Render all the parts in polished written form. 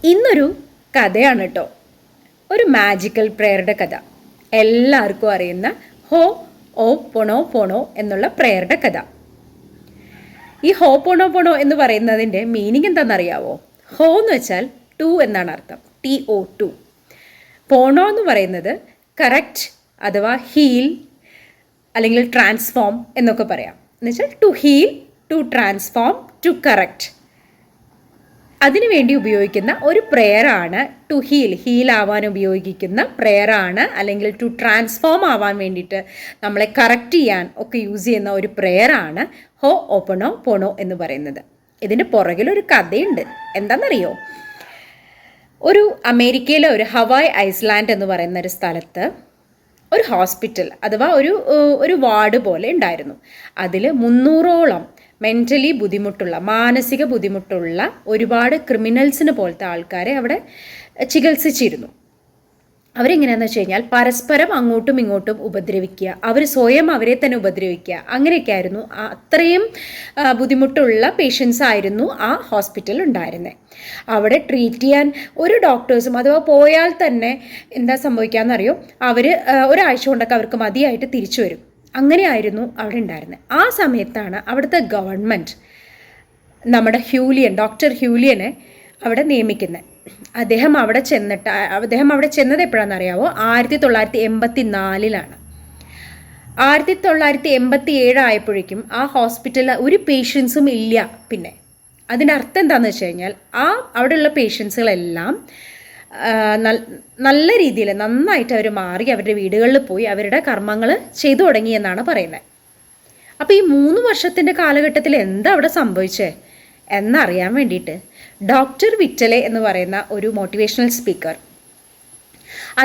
ഇന്നൊരു കഥയാണ് കേട്ടോ, ഒരു മാജിക്കൽ പ്രെയറുടെ കഥ. എല്ലാവർക്കും അറിയുന്ന ഹോ ഓ പൊണോ പൊണോ എന്നുള്ള പ്രെയറുടെ കഥ. ഈ ഹോ പൊണോ പൊണോ എന്ന് പറയുന്നതിൻ്റെ മീനിങ് എന്താണെന്നറിയാവോ? ഹോ എന്ന് വെച്ചാൽ ടു എന്നാണ് അർത്ഥം, TO2. പോണോ എന്ന് പറയുന്നത് കറക്റ്റ് അഥവാ ഹീൽ അല്ലെങ്കിൽ ട്രാൻസ്ഫോം എന്നൊക്കെ പറയാം. എന്ന് വെച്ചാൽ to heal, to transform, to correct. അതിനുവേണ്ടി ഉപയോഗിക്കുന്ന ഒരു പ്രെയറാണ് ടു ഹീൽ ആവാൻ ഉപയോഗിക്കുന്ന പ്രെയറാണ്, അല്ലെങ്കിൽ ടു ട്രാൻസ്ഫോം ആവാൻ വേണ്ടിയിട്ട് നമ്മളെ കറക്റ്റ് ചെയ്യാൻ ഒക്കെ യൂസ് ചെയ്യുന്ന ഒരു പ്രെയറാണ് ഹോ ഓപ്പണോ പോണോ എന്ന് പറയുന്നത്. ഇതിൻ്റെ പുറകിലൊരു കഥയുണ്ട്. എന്താണെന്നറിയോ? ഒരു അമേരിക്കയിലെ ഒരു ഹവായ് ഐസ്ലാൻഡ് എന്ന് പറയുന്ന ഒരു സ്ഥലത്ത് ഒരു ഹോസ്പിറ്റൽ അഥവാ ഒരു വാർഡ് പോലെ ഉണ്ടായിരുന്നു. അതിൽ 300ഓളം മെൻ്റലി ബുദ്ധിമുട്ടുള്ള, മാനസിക ബുദ്ധിമുട്ടുള്ള ഒരുപാട് ക്രിമിനൽസിന് പോലത്തെ ആൾക്കാരെ അവിടെ ചികിത്സിച്ചിരുന്നു. അവരെങ്ങനെയാണെന്ന് വെച്ച് കഴിഞ്ഞാൽ പരസ്പരം അങ്ങോട്ടും ഇങ്ങോട്ടും ഉപദ്രവിക്കുക, അവർ സ്വയം അവരെ തന്നെ ഉപദ്രവിക്കുക, അങ്ങനെയൊക്കെ ആയിരുന്നു. അത്രയും ബുദ്ധിമുട്ടുള്ള പേഷ്യൻസ് ആയിരുന്നു ആ ഹോസ്പിറ്റലിൽ ഉണ്ടായിരുന്നത്. അവിടെ ട്രീറ്റ് ചെയ്യാൻ ഒരു ഡോക്ടേഴ്സും, അഥവാ പോയാൽ തന്നെ എന്താ സംഭവിക്കാമെന്നറിയോ, അവർ ഒരാഴ്ച കൊണ്ടൊക്കെ അവർക്ക് മതിയായിട്ട് തിരിച്ചു വരും. അങ്ങനെയായിരുന്നു അവിടെ ഉണ്ടായിരുന്നത്. ആ സമയത്താണ് അവിടുത്തെ ഗവൺമെൻറ് നമ്മുടെ ഡോക്ടർ ഹ്യൂലിയനെ അവിടെ നിയമിക്കുന്നത്. അദ്ദേഹം അവിടെ ചെന്നത് എപ്പോഴാണെന്നറിയാവോ? 1984. 1987 ആയപ്പോഴേക്കും ആ ഹോസ്പിറ്റലിൽ ഒരു പേഷ്യൻസും ഇല്ല. പിന്നെ അതിൻ്റെ അർത്ഥം എന്താണെന്ന് വെച്ച് കഴിഞ്ഞാൽ അവിടെയുള്ള പേഷ്യൻസുകളെല്ലാം നല്ല രീതിയിൽ നന്നായിട്ട് അവർ മാറി അവരുടെ വീടുകളിൽ പോയി അവരുടെ കർമ്മങ്ങൾ ചെയ്തു തുടങ്ങി എന്നാണ് പറയുന്നത്. അപ്പോൾ ഈ 3 വർഷത്തിൻ്റെ കാലഘട്ടത്തിൽ എന്താ അവിടെ സംഭവിച്ചേ എന്നറിയാൻ വേണ്ടിയിട്ട് ഡോക്ടർ വിറ്റലെ എന്ന് പറയുന്ന ഒരു മോട്ടിവേഷണൽ സ്പീക്കർ,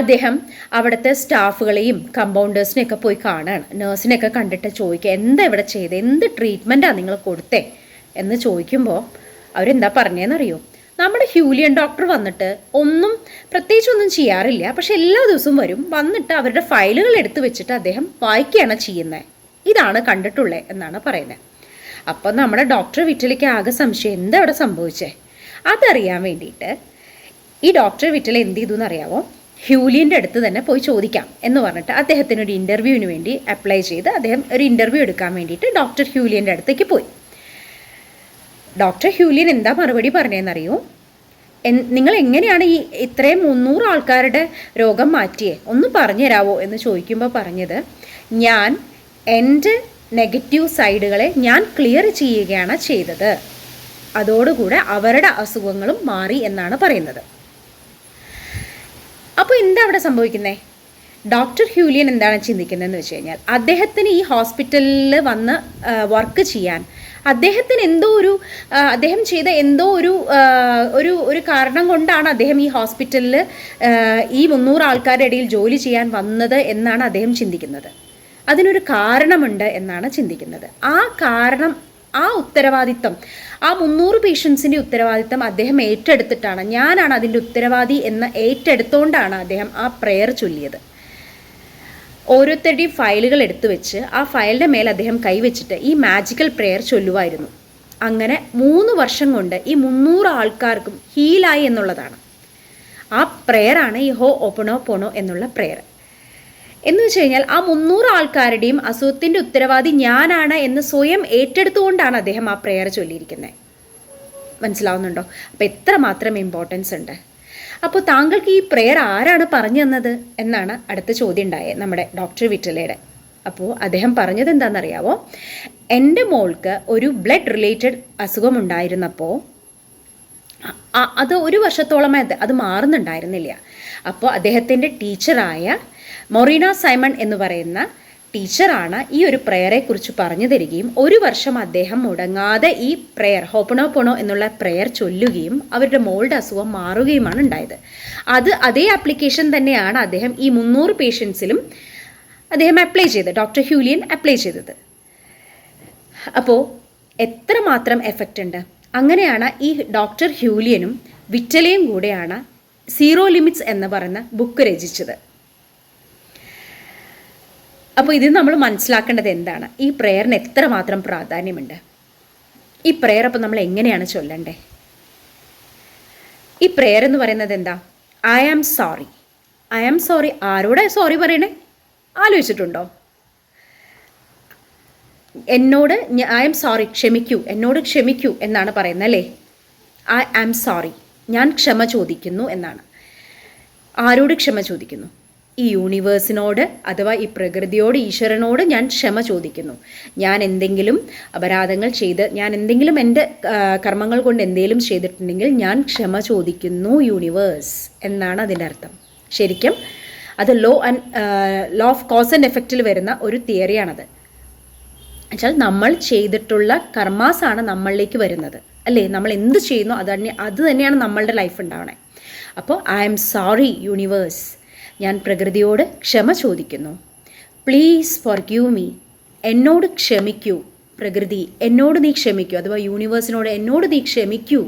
അദ്ദേഹം അവിടുത്തെ സ്റ്റാഫുകളെയും കമ്പൗണ്ടേഴ്സിനെയൊക്കെ പോയി കാണുകയാണ്. നേഴ്സിനെയൊക്കെ കണ്ടിട്ട് ചോദിക്കുക, എന്താ ഇവിടെ ചെയ്തത്, എന്ത് ട്രീറ്റ്മെൻറ്റാണ് നിങ്ങൾ കൊടുത്തേ എന്ന് ചോദിക്കുമ്പോൾ അവരെന്താ പറഞ്ഞതെന്നറിയോ? നമ്മുടെ ഹ്യൂലിയൻ ഡോക്ടർ വന്നിട്ട് പ്രത്യേകിച്ചൊന്നും ചെയ്യാറില്ല, പക്ഷെ എല്ലാ ദിവസവും വന്നിട്ട് അവരുടെ ഫയലുകൾ എടുത്തു വെച്ചിട്ട് അദ്ദേഹം വായിക്കുകയാണ് ചെയ്യുന്നത്. ഇതാണ് കണ്ടിട്ടുള്ളത് എന്നാണ് പറയുന്നത്. അപ്പം നമ്മുടെ ഡോക്ടർ വിറ്റലിക്ക് ആകെ സംശയം, എന്താ അവിടെ സംഭവിച്ചേ അതറിയാൻ വേണ്ടിയിട്ട് ഈ ഡോക്ടർ വിറ്റൽ എന്ത് ചെയ്തു എന്നറിയാമോ? ഹ്യൂലിയൻ്റെ അടുത്ത് തന്നെ പോയി ചോദിക്കാം എന്ന് പറഞ്ഞിട്ട് അദ്ദേഹത്തിനൊരു ഇൻ്റർവ്യൂവിന് വേണ്ടി അപ്ലൈ ചെയ്ത് അദ്ദേഹം ഒരു ഇൻ്റർവ്യൂ എടുക്കാൻ വേണ്ടിയിട്ട് ഡോക്ടർ ഹ്യൂലിയൻ്റെ അടുത്തേക്ക് പോയി. ഡോക്ടർ ഹ്യൂലിയൻ എന്താ മറുപടി പറഞ്ഞതെന്നറിയോ? നിങ്ങൾ എങ്ങനെയാണ് ഇത്രയും 300 ആൾക്കാരുടെ രോഗം മാറ്റിയേ, ഒന്ന് പറഞ്ഞു തരാമോ എന്ന് ചോദിക്കുമ്പോൾ പറഞ്ഞത്, ഞാൻ എൻ്റെ നെഗറ്റീവ് സൈഡുകളെ ഞാൻ ക്ലിയർ ചെയ്യുകയാണ് ചെയ്തത്, അതോടുകൂടെ അവരുടെ അസുഖങ്ങളും മാറി എന്നാണ് പറയുന്നത്. അപ്പോൾ എന്താ അവിടെ സംഭവിക്കുന്നത്? ഡോക്ടർ ഹ്യൂലിയൻ എന്താണ് ചിന്തിക്കുന്നതെന്ന് വെച്ച് കഴിഞ്ഞാൽ, അദ്ദേഹത്തിന് ഈ ഹോസ്പിറ്റലിൽ വന്ന് വർക്ക് ചെയ്യാൻ അദ്ദേഹം ചെയ്ത എന്തോ ഒരു കാരണം കൊണ്ടാണ് അദ്ദേഹം ഈ ഹോസ്പിറ്റലിൽ ഈ 300 ആൾക്കാരുടെ ഇടയിൽ ജോലി ചെയ്യാൻ വന്നത് എന്നാണ് അദ്ദേഹം ചിന്തിക്കുന്നത്. അതിനൊരു കാരണമുണ്ട് എന്നാണ് ചിന്തിക്കുന്നത്. ആ കാരണം, ആ ഉത്തരവാദിത്തം, ആ 300 പേഷ്യൻസിൻ്റെ ഉത്തരവാദിത്തം അദ്ദേഹം ഏറ്റെടുത്തിട്ടാണ്, ഞാനാണ് അതിൻ്റെ ഉത്തരവാദി എന്ന് ഏറ്റെടുത്തുകൊണ്ടാണ് അദ്ദേഹം ആ പ്രെയർ ചൊല്ലിയത്. ഓരോരുത്തരുടെയും ഫയലുകൾ എടുത്തു വെച്ച് ആ ഫയലിൻ്റെ മേൽ അദ്ദേഹം കൈവച്ചിട്ട് ഈ മാജിക്കൽ പ്രെയർ ചൊല്ലുമായിരുന്നു. അങ്ങനെ 3 വർഷം കൊണ്ട് ഈ 300 ആൾക്കാർക്കും ഹീലായി എന്നുള്ളതാണ്. ആ പ്രെയറാണ് ഈ ഹോ ഓപ്പണോ പോണോ എന്നുള്ള പ്രെയർ. എന്ന് വെച്ച് കഴിഞ്ഞാൽ ആ 300 ആൾക്കാരുടെയും അസുഖത്തിൻ്റെ ഉത്തരവാദി ഞാനാണ് എന്ന് സ്വയം ഏറ്റെടുത്തുകൊണ്ടാണ് അദ്ദേഹം ആ പ്രെയർ ചൊല്ലിയിരിക്കുന്നത്. മനസ്സിലാവുന്നുണ്ടോ? അപ്പോൾ എത്രമാത്രം ഇമ്പോർട്ടൻസ് ഉണ്ട്. അപ്പോൾ താങ്കൾക്ക് ഈ പ്രെയർ ആരാണ് പറഞ്ഞു തന്നത് എന്നാണ് അടുത്ത ചോദ്യം ഉണ്ടായത് നമ്മുടെ ഡോക്ടർ വിറ്റലയുടെ. അപ്പോൾ അദ്ദേഹം പറഞ്ഞത് എന്താണെന്നറിയാവോ? എൻ്റെ മോൾക്ക് ഒരു ബ്ലഡ് റിലേറ്റഡ് അസുഖമുണ്ടായിരുന്നപ്പോൾ അത് 1 വർഷത്തോളമായി അത് മാറുന്നുണ്ടായിരുന്നില്ല. അപ്പോൾ അദ്ദേഹത്തിൻ്റെ ടീച്ചറായ മൊറീന സൈമൺ എന്ന് പറയുന്ന ടീച്ചറാണ് ഈ ഒരു പ്രെയറെക്കുറിച്ച് പറഞ്ഞു തരികയും 1 വർഷം അദ്ദേഹം മുടങ്ങാതെ ഈ പ്രെയർ ഹോപ്പണോ പോണോ എന്നുള്ള പ്രെയർ ചൊല്ലുകയും അവരുടെ മോളുടെ അസുഖം മാറുകയുമാണ് ഉണ്ടായത്. അതേ ആപ്ലിക്കേഷൻ തന്നെയാണ് അദ്ദേഹം ഈ 300 പേഷ്യൻസിലും അദ്ദേഹം അപ്ലൈ ചെയ്തത്, ഡോക്ടർ ഹ്യൂലിയൻ അപ്ലൈ ചെയ്തത്. അപ്പോൾ എത്രമാത്രം എഫക്റ്റ് ഉണ്ട്. അങ്ങനെയാണ് ഈ ഡോക്ടർ ഹ്യൂലിയനും വിറ്റലയും കൂടെയാണ് സീറോ ലിമിറ്റ്സ് എന്ന് പറയുന്ന ബുക്ക് രചിച്ചത്. അപ്പോൾ ഇത് നമ്മൾ മനസ്സിലാക്കേണ്ടത് എന്താണ്? ഈ പ്രെയറിന് എത്രമാത്രം പ്രാധാന്യമുണ്ട്. ഈ പ്രെയർ അപ്പോൾ നമ്മൾ എങ്ങനെയാണ് ചൊല്ലണ്ടേ? ഈ പ്രെയർ എന്ന് പറയുന്നത് എന്താ? I am sorry. I am sorry ആരോടെ സോറി പറയണേ? ആലോചിച്ചിട്ടുണ്ടോ? എന്നോട് ഐ ആം സോറി, ക്ഷമിക്കൂ, എന്നോട് ക്ഷമിക്കൂ എന്നാണ് പറയുന്നത് അല്ലേ? ഐ ആം സോറി, ഞാൻ ക്ഷമ ചോദിക്കുന്നു എന്നാണ്. ആരോട് ക്ഷമ ചോദിക്കുന്നു? ഈ യൂണിവേഴ്സിനോട് അഥവാ ഈ പ്രകൃതിയോട്, ഈശ്വരനോട് ഞാൻ ക്ഷമ ചോദിക്കുന്നു. ഞാൻ എന്തെങ്കിലും അപരാധങ്ങൾ ചെയ്ത്, ഞാൻ എന്തെങ്കിലും എൻ്റെ കർമ്മങ്ങൾ കൊണ്ട് എന്തെങ്കിലും ചെയ്തിട്ടുണ്ടെങ്കിൽ ഞാൻ ക്ഷമ ചോദിക്കുന്നു യൂണിവേഴ്സ് എന്നാണ് അതിൻ്റെ അർത്ഥം. ശരിക്കും അത് ലോ ഓഫ് കോസ് ആൻഡ് എഫക്റ്റിൽ വരുന്ന ഒരു തിയറിയാണത്. എന്നുവെച്ചാൽ നമ്മൾ ചെയ്തിട്ടുള്ള കർമാസാണ് നമ്മളിലേക്ക് വരുന്നത് അല്ലേ? നമ്മൾ എന്ത് ചെയ്യുന്നു അത് തന്നെയാണ് നമ്മളുടെ ലൈഫ് ഉണ്ടാവണേ. അപ്പോൾ ഐ ആം സോറി യൂണിവേഴ്സ്, ഞാൻ പ്രകൃതിയോട് ക്ഷമ ചോദിക്കുന്നു. പ്ലീസ് ഫോർഗീവ് മീ, എന്നോട് ക്ഷമിക്കൂ പ്രകൃതി, എന്നോട് നീ ക്ഷമിക്കൂ, അഥവാ യൂണിവേഴ്സിനോട് എന്നോട് നീ ക്ഷമിക്കൂ.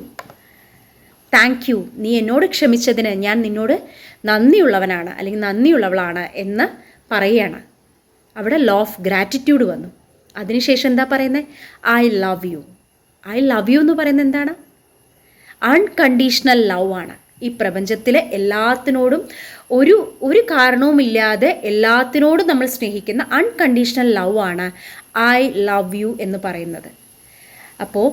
താങ്ക് യു, നീ എന്നോട് ക്ഷമിച്ചതിന് ഞാൻ നിന്നോട് നന്ദിയുള്ളവനാണ് അല്ലെങ്കിൽ നന്ദിയുള്ളവളാണ് എന്ന് പറയുകയാണ്. അവിടെ ലോ ഓഫ് ഗ്രാറ്റിറ്റ്യൂഡ് വന്നു. അതിനുശേഷം എന്താ പറയുന്നത്? I love you. I love you എന്ന് പറയുന്നത് എന്താണ്? അൺകണ്ടീഷണൽ ലവ് ആണ്. ഈ പ്രപഞ്ചത്തിലെ എല്ലാത്തിനോടും ഒരു കാരണവുമില്ലാതെ എല്ലാത്തിനോടും നമ്മൾ സ്നേഹിക്കുന്ന അൺകണ്ടീഷണൽ ലവ് ആണ് ഐ ലവ് യു എന്ന് പറയുന്നത്. അപ്പോൾ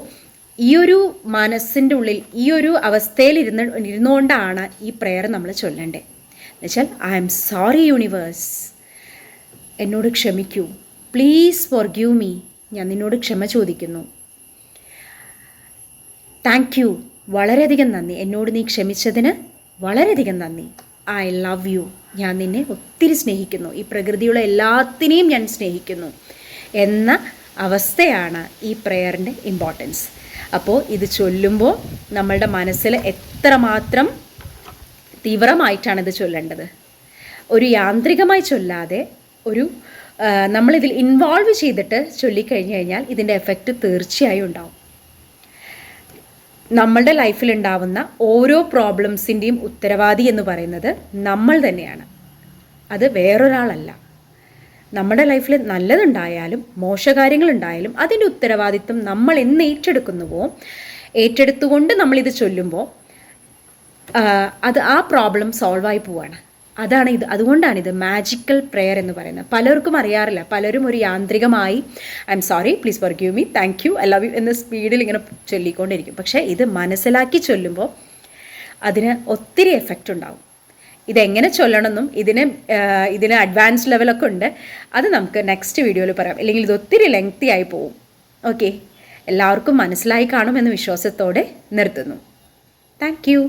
ഈ ഒരു മനസ്സിൻ്റെ ഉള്ളിൽ ഈ ഒരു അവസ്ഥയിൽ ഇരുന്നുകൊണ്ടാണ് ഈ പ്രെയർ നമ്മൾ ചൊല്ലേണ്ടത്. എന്നുവെച്ചാൽ ഐ ആം സോറി യൂണിവേഴ്സ്, എന്നോട് ക്ഷമിക്കൂ. പ്ലീസ് ഫോർഗീവ് മീ, ഞാൻ നിന്നോട് ക്ഷമ ചോദിക്കുന്നു. താങ്ക് യു, വളരെയധികം നന്ദി, എന്നോട് നീ ക്ഷമിച്ചതിന് വളരെയധികം നന്ദി. ഐ ലവ് യു, ഞാൻ നിന്നെ ഒത്തിരി സ്നേഹിക്കുന്നു, ഈ പ്രകൃതിയുള്ള എല്ലാത്തിനെയും ഞാൻ സ്നേഹിക്കുന്നു എന്ന അവസ്ഥയാണ് ഈ പ്രെയറിൻ്റെ ഇമ്പോർട്ടൻസ്. അപ്പോൾ ഇത് ചൊല്ലുമ്പോൾ നമ്മളുടെ മനസ്സിൽ എത്രമാത്രം തീവ്രമായിട്ടാണ് ഇത് ചൊല്ലേണ്ടത്. ഒരു യാന്ത്രികമായി ചൊല്ലാതെ നമ്മളിതിൽ ഇൻവോൾവ് ചെയ്തിട്ട് ചൊല്ലിക്കഴിഞ്ഞ് കഴിഞ്ഞാൽ ഇതിൻ്റെ എഫക്റ്റ് തീർച്ചയായും ഉണ്ടാവും. നമ്മളുടെ ലൈഫിലുണ്ടാവുന്ന ഓരോ പ്രോബ്ലംസിൻ്റെയും ഉത്തരവാദി എന്ന് പറയുന്നത് നമ്മൾ തന്നെയാണ്, അത് വേറൊരാളല്ല. നമ്മുടെ ലൈഫിൽ നല്ലതുണ്ടായാലും മോശകാര്യങ്ങളുണ്ടായാലും അതിൻ്റെ ഉത്തരവാദിത്വം നമ്മൾ എന്ന് ഏറ്റെടുത്തുകൊണ്ട് നമ്മളിത് ചൊല്ലുമ്പോൾ അത് ആ പ്രോബ്ലം സോൾവായി പോവാണ്. അതുകൊണ്ടാണിത് മാജിക്കൽ പ്രെയർ എന്ന് പറയുന്നത്. പലർക്കും അറിയാറില്ല. പലരും ഒരു യാന്ത്രികമായി I am sorry, please forgive me, thank you, I love you എന്ന സ്പീഡിൽ ഇങ്ങനെ ചൊല്ലിക്കൊണ്ടിരിക്കും. പക്ഷേ ഇത് മനസ്സിലാക്കി ചൊല്ലുമ്പോൾ അതിന് ഒത്തിരി എഫക്റ്റ് ഉണ്ടാവും. ഇതെങ്ങനെ ചൊല്ലണമെന്നും ഇതിന് അഡ്വാൻസ് ലെവലൊക്കെ ഉണ്ട്. അത് നമുക്ക് നെക്സ്റ്റ് വീഡിയോയിൽ പറയാം, അല്ലെങ്കിൽ ഇത് ഒത്തിരി ലെങ്തി ആയി പോവും. ഓക്കെ, എല്ലാവർക്കും മനസ്സിലായി കാണുമെന്ന വിശ്വാസത്തോടെ നിർത്തുന്നു. Thank you.